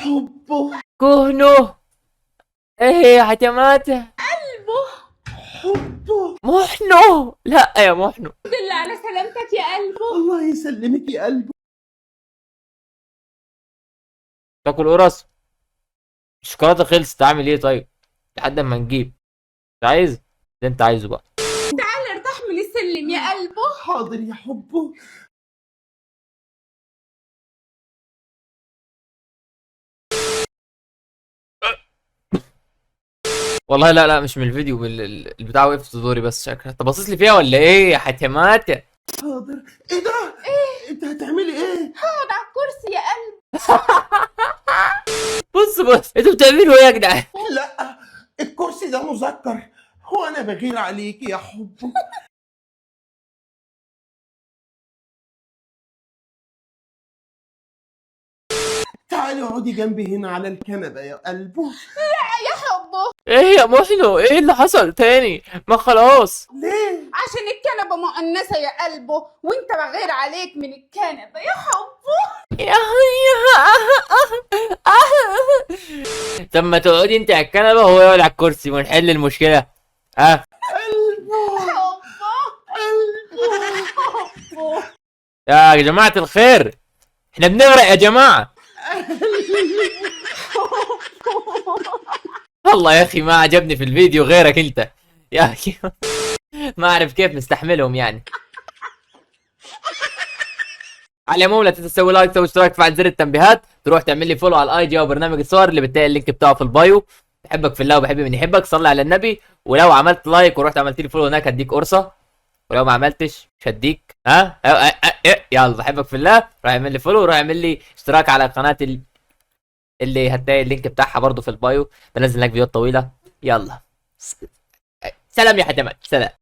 حبه كهنه. ايه يا حتماته؟ قلبه. حبه. محنو. لا يا محنو. الحمد لله على سلامتك يا قلبه. الله يسلمك يا قلبه. تاكل قرص؟ الشوكولاته خلصت، اعمل ايه طيب؟ لحد ما نجيب. مش عايز اللي انت عايزه بقى. تعال ارتاح من السلم يا قلبه. حاضر يا حبه. والله لا مش من الفيديو، البتاع وقفت في دوري بس شكلها. انت باصص لي فيها ولا ايه يا حتماته؟ حاضر. ايه ده؟ انت هتعملي ايه؟ اقعد على الكرسي يا قلبه. بص انتوا بتعملوا ايه يا جدعان؟ لا، الكرسي ده مذكر. هو انا بغير عليك يا حبه؟ تعالي اقعدي جنبي هنا على الكنبه يا قلبه. يا حبه. ايه يا محنو؟ ايه اللي حصل تاني؟ ما خلاص. ليه؟ عشان الكنبه مؤنثه يا قلبه، وانت بغير عليك من الكنبه يا حبه. طب ما تقعدي انت على الكنبه وهو يقعد على الكرسي ونحل المشكله. ها؟ قلبه. حبه. قلبه. حبه. يا جماعه الخير، احنا بنغرق يا جماعه. والله يا اخي ما عجبني في الفيديو غيرك انت يا اخي. ما اعرف كيف نستحملهم يعني. على العموم لا تنسى تسوي لايك، تسوي اشتراك، تفعل زر التنبيهات، تروح تعمل لي فولو على الاي جي او برنامج الصور اللي بتلاقي اللينك بتاعه في البايو. بحبك في الله وبحب من يحبك، صلي على النبي. ولو عملت لايك ورحت عملت لي فولو هناك هديك قرصه، ولو ما عملتش مش هديك. ها يلا بحبك في الله. روح اعمل لي فولو وروح اعمل لي اشتراك على قناه اللي هتلاقي اللينك بتاعها برضو في البايو. بنزل لك فيديوهات طويله. يلا سلام يا حتمات، سلام.